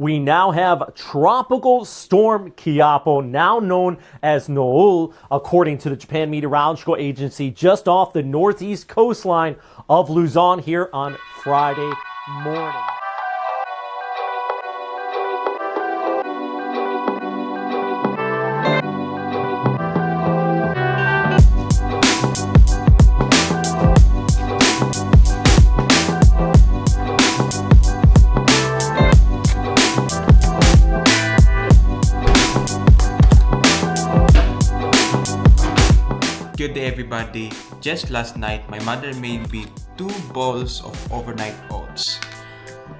We now have Tropical Storm Kyapo, now known as Noul, according to the Japan Meteorological Agency, just off the northeast coastline of Luzon here on Friday morning. Good day everybody. Just last night, my mother made me 2 bowls of overnight oats.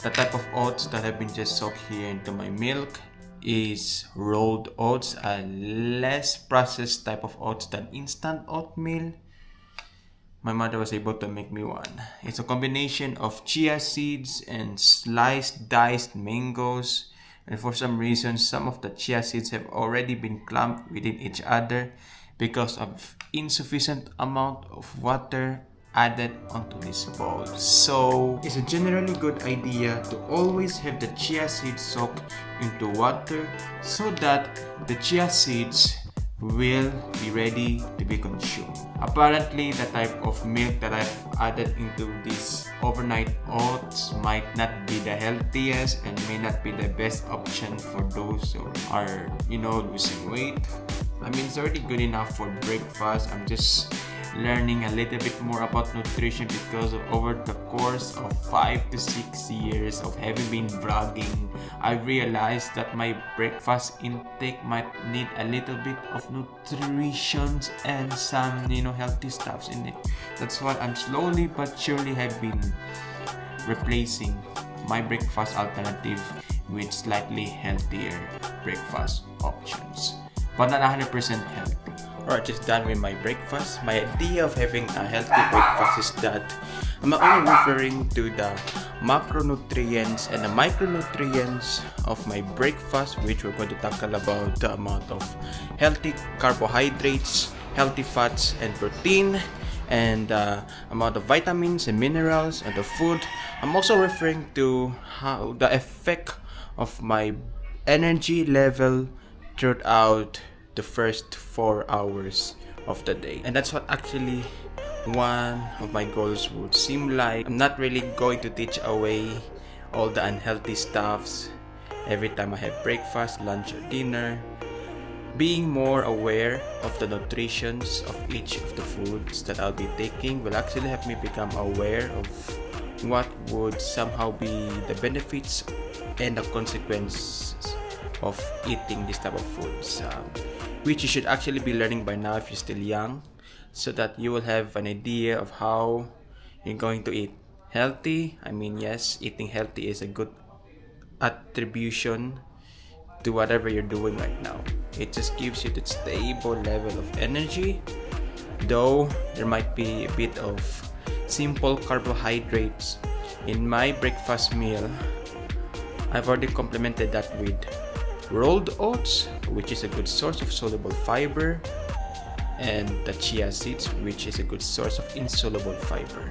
The type of oats that have been just soaked here into my milk is rolled oats, a less processed type of oats than instant oatmeal. My mother was able to make me one. It's a combination of chia seeds and sliced diced mangoes. And for some reason, some of the chia seeds have already been clumped within each other because of insufficient amount of water added onto this bowl. So it's a generally good idea to always have the chia seeds soaked into water so that the chia seeds will be ready to be consumed. Apparently, the type of milk that I've added into these overnight oats might not be the healthiest and may not be the best option for those who are, losing weight. I mean, it's already good enough for breakfast. I'm just learning a little bit more about nutrition because over the course of 5 to 6 years of having been vlogging, I realized that my breakfast intake might need a little bit of nutrition and some, healthy stuffs in it. That's what I'm slowly but surely have been replacing my breakfast alternative with slightly healthier breakfast options, but not 100% healthy. Alright, just done with my breakfast. My idea of having a healthy breakfast is that I'm only referring to the macronutrients and the micronutrients of my breakfast, which we're going to tackle about the amount of healthy carbohydrates, healthy fats and protein, and the amount of vitamins and minerals and the food. I'm also referring to how the effect of my energy level throughout the first 4 hours of the day. And that's what actually one of my goals would seem like. I'm not really going to teach away all the unhealthy stuffs every time I have breakfast, lunch or dinner. Being more aware of the nutritions of each of the foods that I'll be taking will actually help me become aware of what would somehow be the benefits and the consequences of eating this type of foods, which you should actually be learning by now if you're still young, so that you will have an idea of how you're going to eat healthy. I mean, yes, eating healthy is a good attribution to whatever you're doing right now. It just gives you that stable level of energy, though there might be a bit of simple carbohydrates in my breakfast meal. I've already complemented that with rolled oats, which is a good source of soluble fiber, and the chia seeds, which is a good source of insoluble fiber.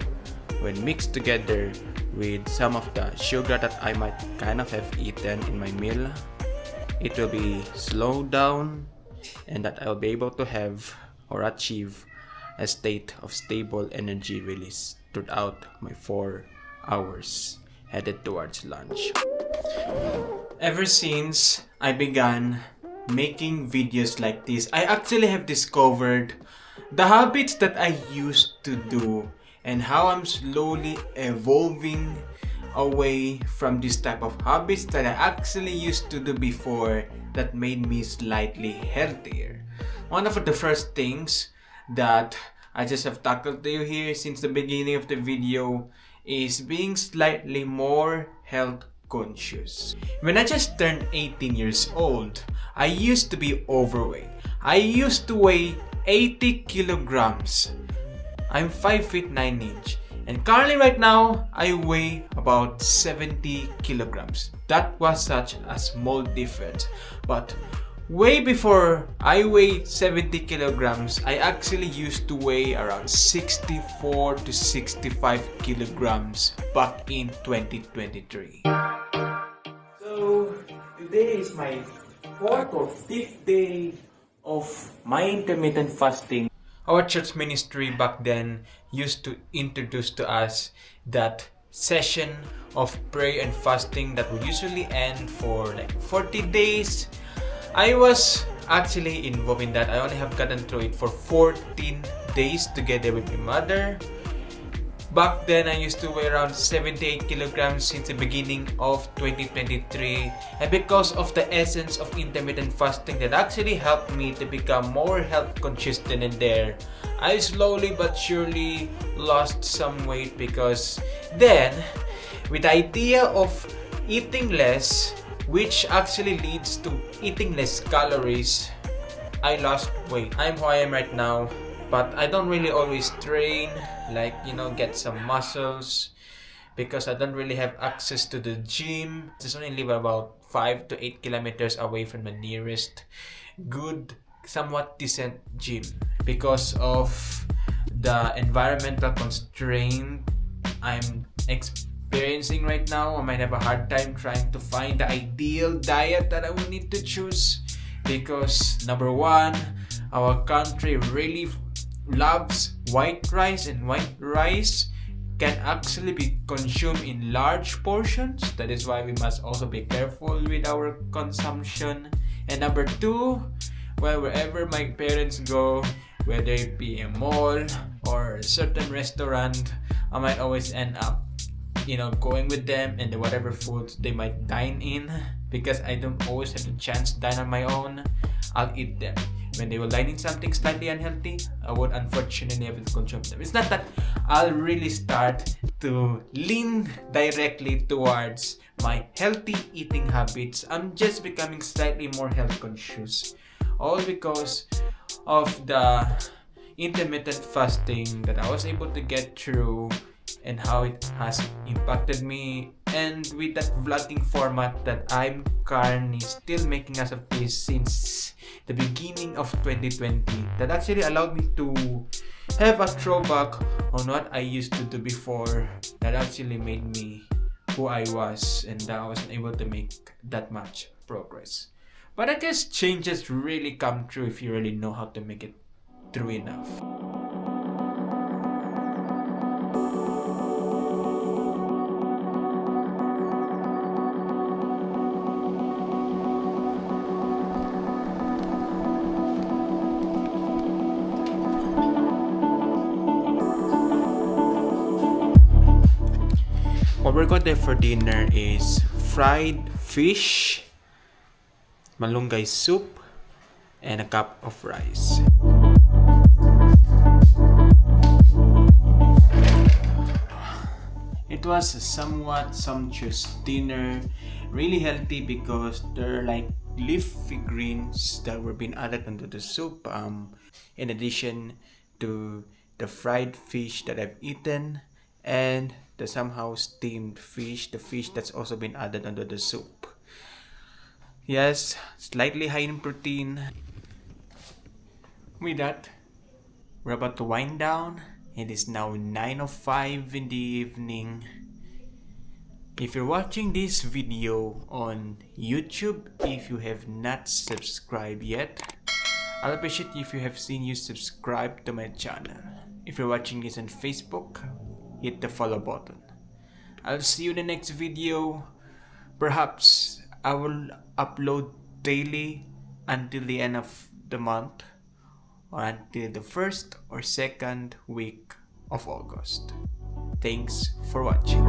When mixed together with some of the sugar that I might kind of have eaten in my meal, it will be slowed down and that I'll be able to have or achieve a state of stable energy release throughout my 4 hours headed towards lunch. Ever since I began making videos like this, I actually have discovered the habits that I used to do and how I'm slowly evolving away from this type of habits that I actually used to do before that made me slightly healthier. One of the first things that I just have tackled to you here since the beginning of the video is being slightly more health conscious. When I just turned 18 years old, I used to be overweight. I used to weigh 80 kilograms. I'm 5 feet 9 inch. And currently right now, I weigh about 70 kilograms. That was such a small difference. But way before I weighed 70 kilograms, I actually used to weigh around 64 to 65 kilograms back in 2023. So Today is my 4th or 5th day of my intermittent fasting. Our church ministry back then used to introduce to us that session of prayer and fasting that would usually end for like 40 days. I was actually involved in that. I only have gotten through it for 14 days together with my mother. Back then, I used to weigh around 78 kilograms since the beginning of 2023. And because of the essence of intermittent fasting that actually helped me to become more health conscious then and there, I slowly but surely lost some weight because then, with the idea of eating less, which actually leads to eating less calories, I lost weight. I'm who I am right now, but I don't really always train, like, get some muscles because I don't really have access to the gym. I just only live about 5 to 8 kilometers away from the nearest good, somewhat decent gym. Because of the environmental constraint I'm experiencing right now, I might have a hard time trying to find the ideal diet that I would need to choose because number one, our country really loves white rice, and white rice can actually be consumed in large portions. That is why we must also be careful with our consumption. And number two, well, wherever my parents go, whether it be a mall or a certain restaurant, I might always end up going with them and whatever foods they might dine in, because I don't always have the chance to dine on my own. I'll eat them. When they will dine in something slightly unhealthy, I would unfortunately have to consume them. It's not that I'll really start to lean directly towards my healthy eating habits. I'm just becoming slightly more health conscious. All because of the intermittent fasting that I was able to get through and how it has impacted me, and with that vlogging format that I'm currently still making as of this since the beginning of 2020, that actually allowed me to have a throwback on what I used to do before, that actually made me who I was, and that I wasn't able to make that much progress. But I guess changes really come true if you really know how to make it through enough. What we're going to have for dinner is fried fish, malunggay soup, and a cup of rice. It was a somewhat sumptuous dinner, really healthy because there are like leafy greens that were being added into the soup, in addition to the fried fish that I've eaten and the somehow steamed fish, the fish that's also been added under the soup. Yes, slightly high in protein. With that, we're about to wind down. It is now 9:05 in the evening. If you're watching this video on YouTube, if you have not subscribed yet, I'll appreciate if you have seen you subscribe to my channel. If you're watching this on Facebook, hit the follow button. I'll see you in the next video. Perhaps I will upload daily until the end of the month, or until the first or second week of August. Thanks for watching.